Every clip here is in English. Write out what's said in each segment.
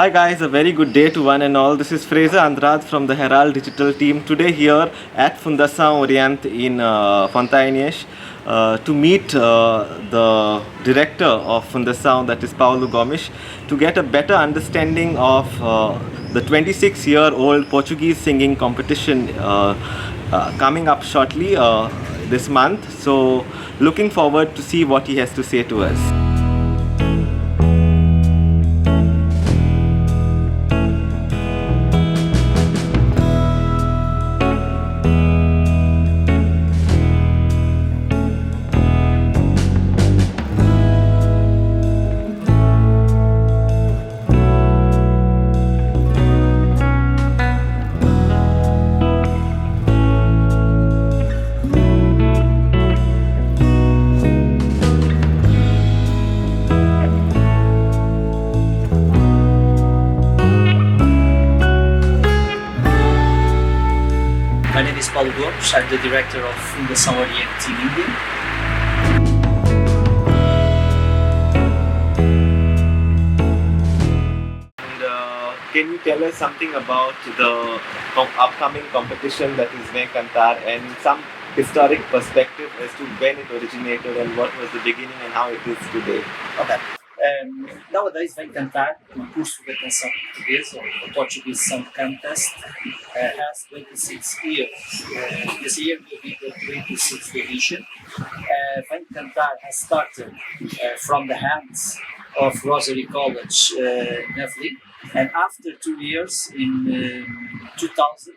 Hi guys, a very good day to one and all. This is Fraser Andrade from the Herald Digital team. Today here at Fundação Orient in Fontainhas to meet the director of Fundação, that is Paulo Gomes, to get a better understanding of the 26-year-old Portuguese singing competition coming up shortly this month. So looking forward to see what he has to say to us. My name is Paulo Gomes. I'm the director of Fundação Orient in India. And can you tell us something about the upcoming competition, that is Vem Cantar, and some historic perspective as to when it originated and what was the beginning and how it is today? Okay. Nowadays, Vem Cantar, concurso da canção portuguesa, ou the Portuguese Song Contest, has 26 years. This year will be the 26th edition. Vem Cantar has started from the hands of Rosary College, Navelim, and after 2 years, in 2000,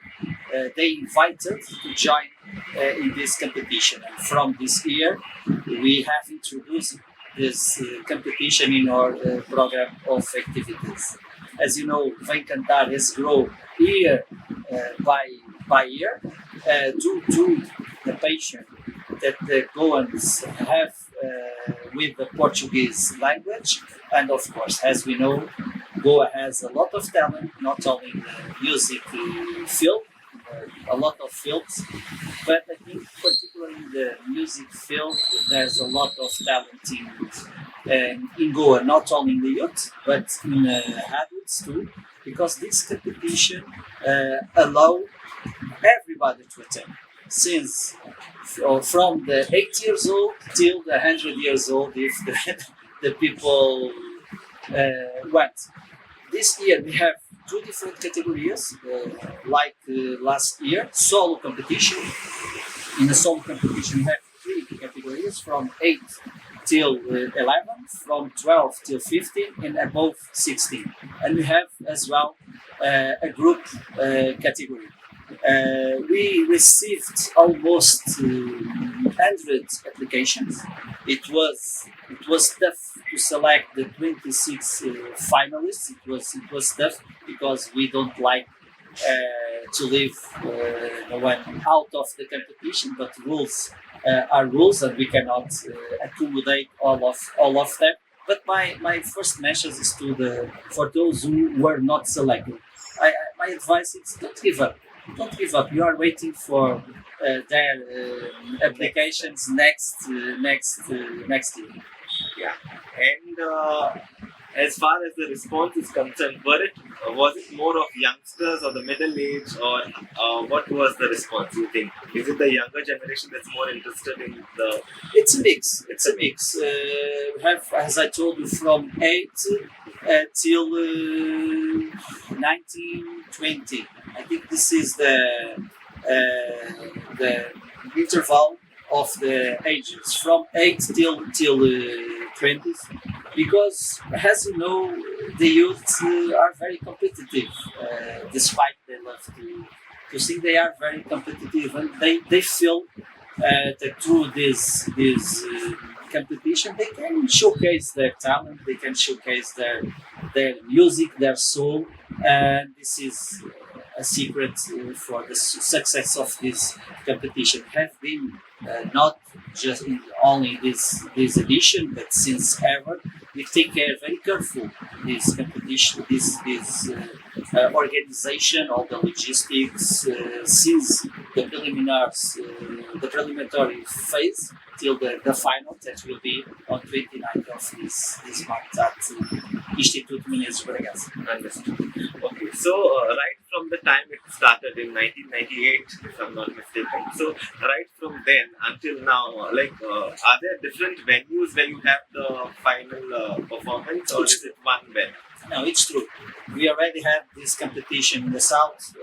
they invited to join in this competition. And from this year, we have introduced this competition in our program of activities. As you know, Vem Cantar has grown year by year due to the passion that the Goans have with the Portuguese language, and of course, as we know, Goa has a lot of talent, not only in the music field, a lot of fields, but I think particularly in the music field, there's a lot of talent in Goa, not only in the youth, but in adults too, because this competition allow everybody to attend, since from the 8 years old till the 100 years old, if the people want. This year we have two different categories, like last year, solo competition. In the solo competition, we have three categories from 8 till 11, from 12 till 15, and above 16. And we have as well a group category. We received almost 100 applications. It was tough to select the 26 finalists. It was tough because we don't like to leave no one out of the competition, but rules are rules, and we cannot accommodate all of them. But my first message is for those who were not selected. My advice is don't give up. Don't give up. You are waiting for their applications next year. Yeah, and as far as the response is concerned, was it more of youngsters or the middle age, or what was the response, you think? Is it the younger generation that's more interested in the... It's a mix. We have, as I told you, from 8 till 1920. I think this is the interval of the ages, from 8 till 20s, because, as you know, the youth are very competitive. Despite they love to sing, they are very competitive, and they feel that through this competition they can showcase their talent, they can showcase their music, their soul, and this is a secret for the success of this competition. Have been not just only this edition, but since ever. We take care very careful this competition, this organization, all the logistics, since the preliminary phase till the final that will be on 29th of this month Instituto Mineiro de Bragança. Understood. Okay, so right from the time it started in 1998, if I'm not mistaken, so right from then until now, are there different venues where you have the final performance, or is it one venue? No, it's true. We already had this competition in the south,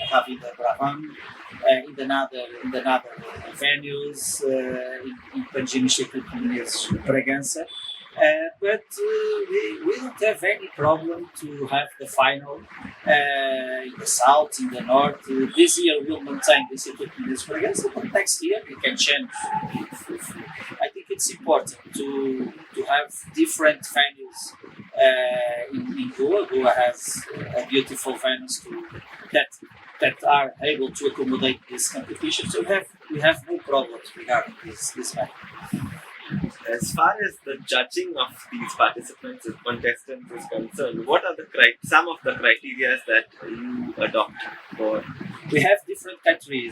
having the Brabham, in the other venues, in Pangim Instituto Mineiro Bragança. But we don't have any problem to have the final in the south, in the north. This year we'll maintain the Instituto Mineiro Bragança, but next year we can change. I think it's important to have different venues in Goa. Goa has a beautiful venues that are able to accommodate this competition. So we have no problems regarding this matter. As far as the judging of these participants and contestants is concerned, what are some of the criteria that you adopt for? We have different criteria.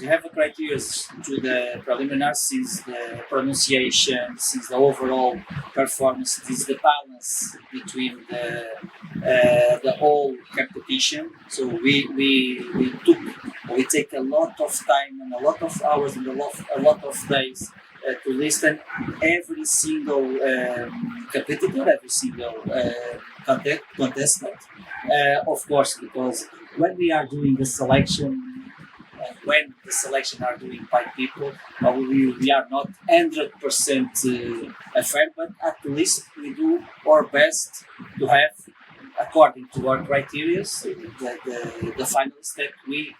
We have a criteria to the preliminary, since the pronunciation, since the overall performance, this the balance between the whole competition. So we take a lot of time and a lot of hours and a lot of days to listen every single competitor, every single contestant. Of course, because when we are doing the selection, when the selection are doing by people, we are not 100% fair, but at least we do our best to have, according to our criteria, the finalists that we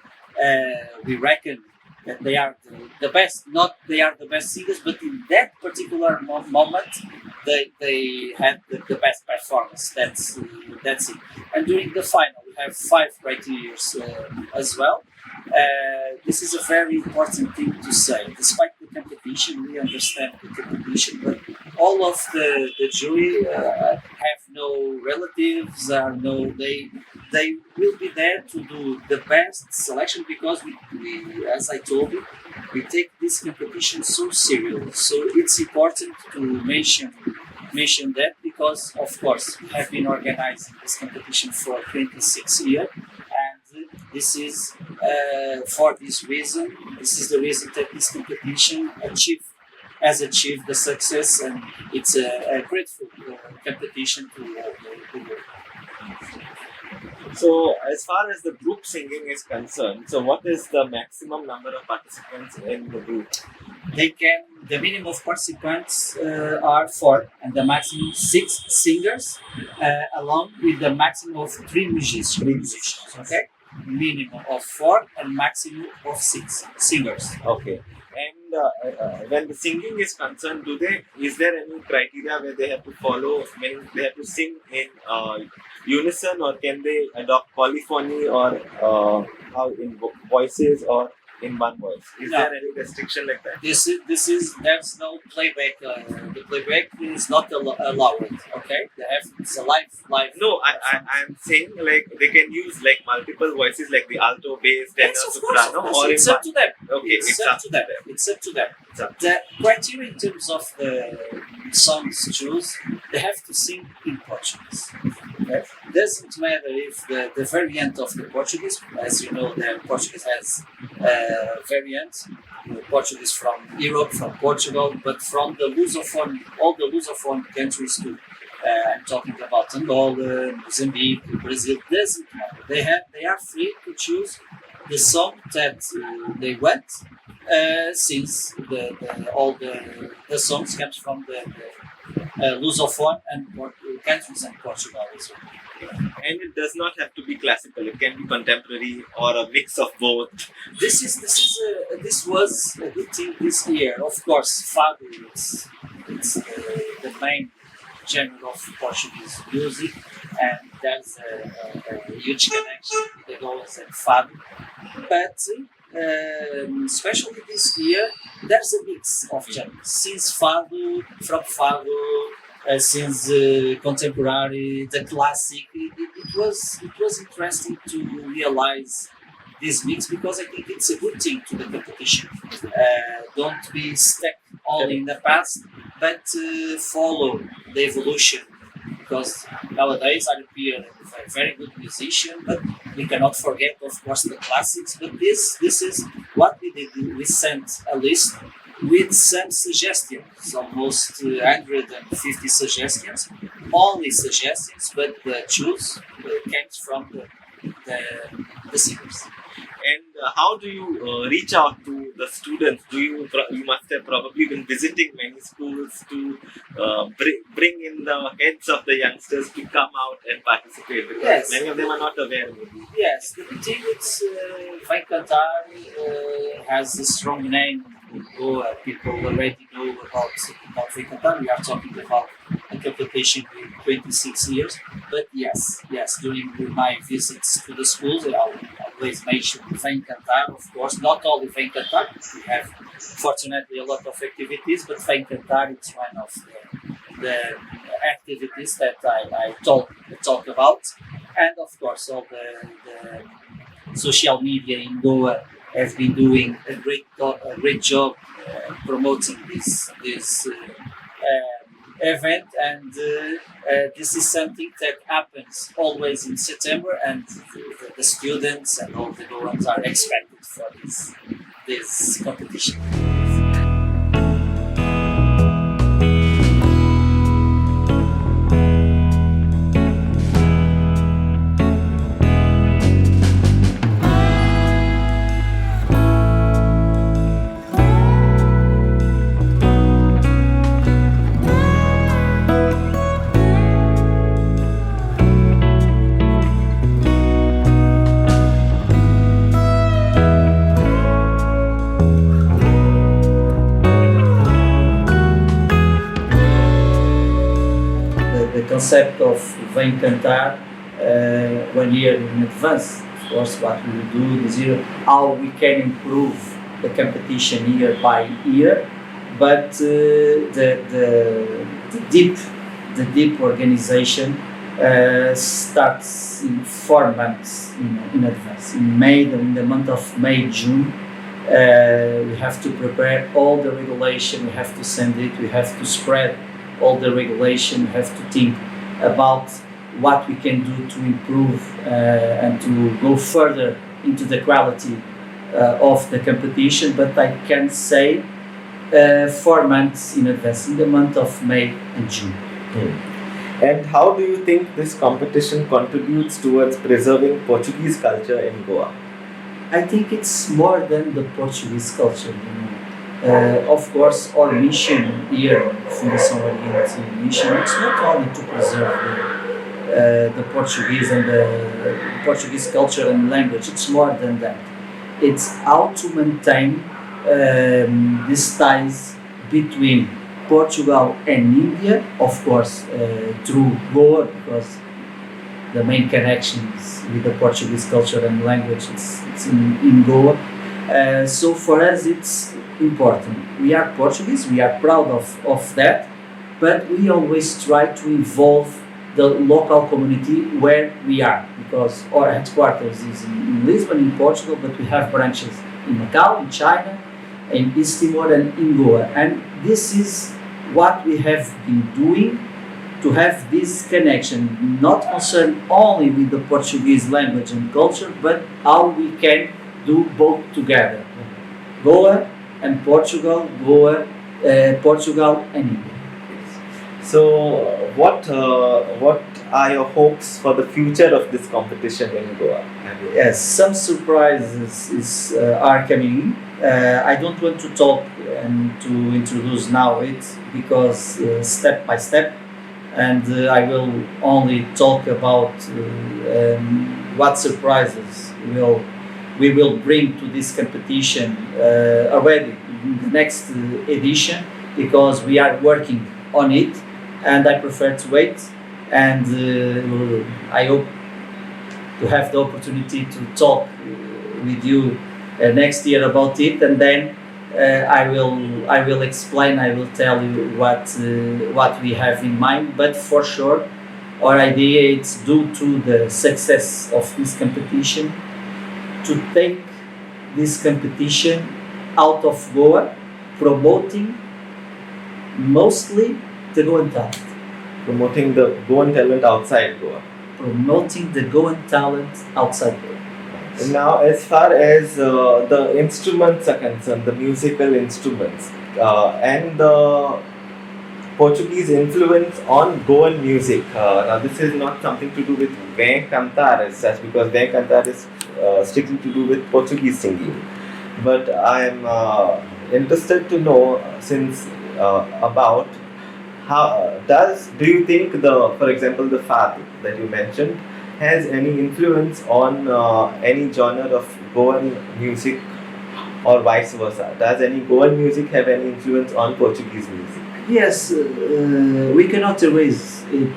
reckon that they are the best. Not they are the best singers, but in that particular moment, they had the best performance. That's it. And during the final, we have 5 criteria as well. This is a very important thing to say. Despite the competition, we understand the competition, but all of the jury have no relatives, they will be there to do the best selection, because we as I told you, we take this competition so serious. So it's important to mention that, because of course we have been organizing this competition for 26 years, and this is for this reason. This is the reason that this competition has achieved the success, and it's a grateful competition to So, as far as the group singing is concerned, so what is the maximum number of participants in the group? the minimum of participants are 4, and the maximum 6 singers, along with the maximum of 3 musicians. Okay, minimum of 4 and maximum of 6 singers. Okay. And when the singing is concerned, is there any criteria where they have to follow? They have to sing in unison, or can they adopt polyphony, or how in voices, or in one voice? Is there any restriction like that? There's no playback. The playback is not allowed. Okay, it's a live. No, I'm saying like they can use like multiple voices, like the alto, bass, tenor, Yes, of soprano, course. or It's in up to them. Okay, it's up to them. It's up to them. The criteria in terms of the songs choose, they have to sing in Portuguese. Okay? Doesn't matter if the variant of the Portuguese, as you know, the Portuguese has variants. Portuguese from Europe, from Portugal, but from the Lusophone, all the Lusophone countries too. I'm talking about Angola, Mozambique, Brazil. Doesn't matter. They are free to choose the song that they want, since all the songs comes from the Lusophone and countries and Portugal as well. And it does not have to be classical. It can be contemporary or a mix of both. This was a good thing this year. Of course, fado it's the main genre of Portuguese music, and there's a huge connection with the Golas and fado. But especially this year, there's a mix of genres. Since fado, from fado, since contemporary, the classic, it was interesting to realize this mix, because I think it's a good thing to the competition. Don't be stuck only in the past, but follow the evolution because nowadays I appear a very good musician, but we cannot forget, of course, the classics. But this is what we did. We sent a list with some suggestions, almost 150 suggestions, only suggestions, but the choose came from the singers. And how do you reach out to the students? You must have probably been visiting many schools to bring in the heads of the youngsters to come out and participate, because Yes. many of them are not aware. Maybe. Yes, the thing is, Vem Cantar has a strong name. People already know about Vem Cantar. We are talking about a competition with 26 years. But yes, during my visits to the schools, I always mention Vem Cantar, of course. Not only Vem Cantar, we have fortunately a lot of activities, but Vem Cantar is one of the activities that I talk about. And of course, all the social media in Goa have been doing a great job promoting this event, and this is something that happens always in September, and the students and all the Goans are expected for this competition. The concept of Vem Cantar 1 year in advance. Of course, what we will do this year, how we can improve the competition year by year, but the deep organization starts in 4 months in advance. In the month of May, June, we have to prepare all the regulation. We have to send it. We have to spread all the regulation. We have to think about what we can do to improve and to go further into the quality of the competition. But I can say 4 months in advance, in the month of May and June. And how do you think this competition contributes towards preserving Portuguese culture in Goa? I think it's more than the Portuguese culture. Of course, our mission here, Fundação Oriente mission, it's not only to preserve the Portuguese and the Portuguese culture and language. It's more than that. It's how to maintain these ties between Portugal and India, of course, through Goa, because the main connections with the Portuguese culture and language it's in Goa. So for us it's important. We are Portuguese, we are proud of that, but we always try to involve the local community where we are, because our headquarters is in Lisbon, in Portugal, but we have branches in Macau, in China, in East Timor and in Goa. And this is what we have been doing to have this connection, not concerned only with the Portuguese language and culture, but how we can do both together. Goa and Portugal, Portugal and India. So, what are your hopes for the future of this competition in Goa? Yes, some surprises are coming in. I don't want to talk and to introduce now it, because step by step, and I will only talk about what surprises we will bring to this competition already in the next edition, because we are working on it, and I prefer to wait, and I hope to have the opportunity to talk with you next year about it, and then I will explain. I will tell you what we have in mind. But for sure, our idea is, due to the success of this competition, to take this competition out of Goa, promoting mostly the Goan talent. promoting the Goan talent outside Goa. Promoting the Goan talent outside Goa. And now, as far as the instruments are concerned, the musical instruments and the Portuguese influence on Goan music. Now, this is not something to do with Vem Cantar as such, because Vem Cantar is strictly to do with Portuguese singing. But I am interested to know, since about how do you think for example, the fado that you mentioned has any influence on any genre of Goan music, or vice versa? Does any Goan music have any influence on Portuguese music? Yes, we cannot erase it.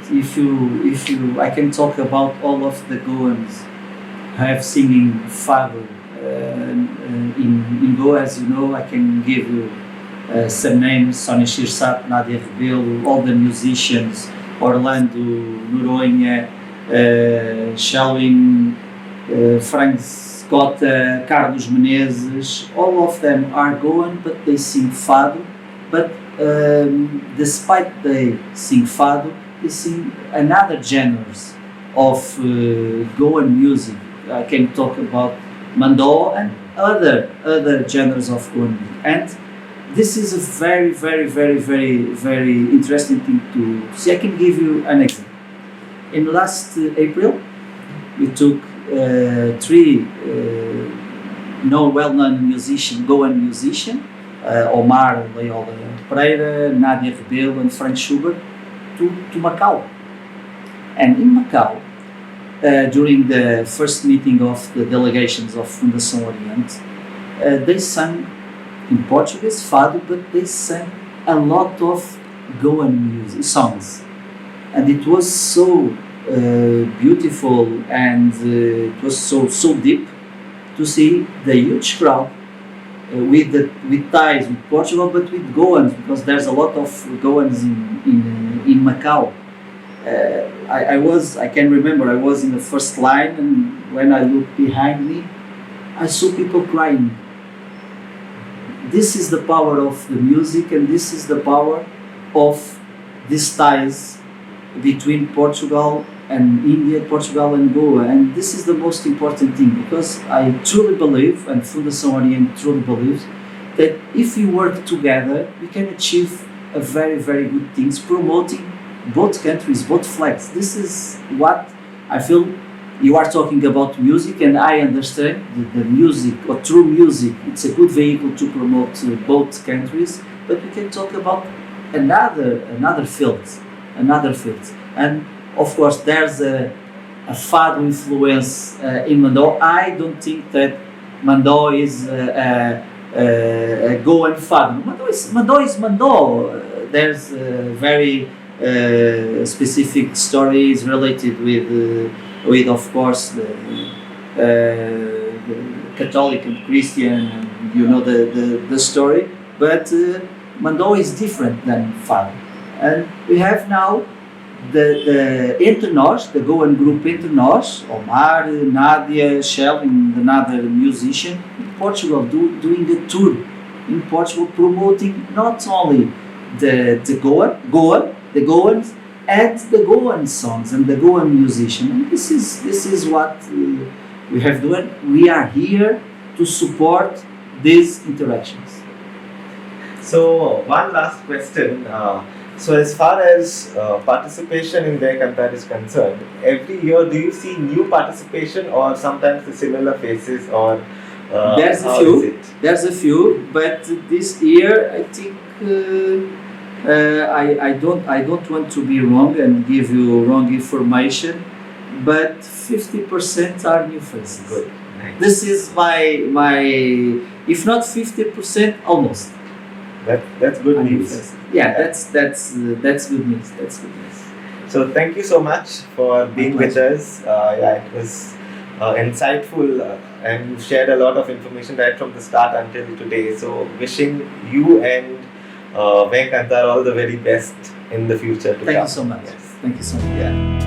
I can talk about all of the Goans have singing fado in Goa. As you know, I can give you some names: Sónia Shirsat, Nadia Rebelo, all the musicians, Orlando Noronha, Shelwin, Frank Scotta, Carlos Menezes. All of them are Goan, but they sing fado. But despite they sing fado, they sing another genres of Goan music. I can talk about mandó and other genres of Goan music. And this is a very, very, very, very, very interesting thing to see. I can give you an example. In last April, we took three well-known Goan musicians, Omar Leola Pereira, Nadia Rebelo, and Frank Schubert, to Macau. And in Macau, during the first meeting of the delegations of Fundação Oriente, they sang in Portuguese, fado, but they sang a lot of Goan music songs, and it was so beautiful, and it was so deep to see the huge crowd with ties with Portugal, but with Goans, because there's a lot of Goans in Macau. I can remember I was in the first line, and when I looked behind me, I saw people crying. This is the power of the music, and this is the power of these ties between Portugal and India, Portugal and Goa. And this is the most important thing, because I truly believe, and Fundação Oriente truly believes, that if we work together, we can achieve a very, very good things, promoting both countries, both flags. This is what I feel. You are talking about music, and I understand the music, or true music, it's a good vehicle to promote both countries, but we can talk about another field. And of course, there's a fado influence in mandó. I don't think that mandó is a Goan fado. Mandó is mandó. There's very specific stories related with of course the Catholic and Christian, and you know the story. But mandó is different than fado, and we have now the Entre Nós, the Goan group Entre Nós, Omar, Nadia, Shell, and another musician in Portugal doing a tour in Portugal, promoting not only the Goans and the Goan songs and the Goan musician. And this is what we have done. We are here to support these interactions. So one last question. So as far as participation in Vem Cantar is concerned, every year do you see new participation, or sometimes the similar faces, or There's a few, but this year I think I don't want to be wrong and give you wrong information, but 50% are new faces. Good. Nice. This is my if not 50%, almost. That's good news. Yeah, that's good news. That's good news. So thank you so much for being with us. It was insightful, and you shared a lot of information right from the start until today. So wishing you and Vem Cantar all the very best in the future to come. Thank you so much. Yes. Thank you so much. Yeah.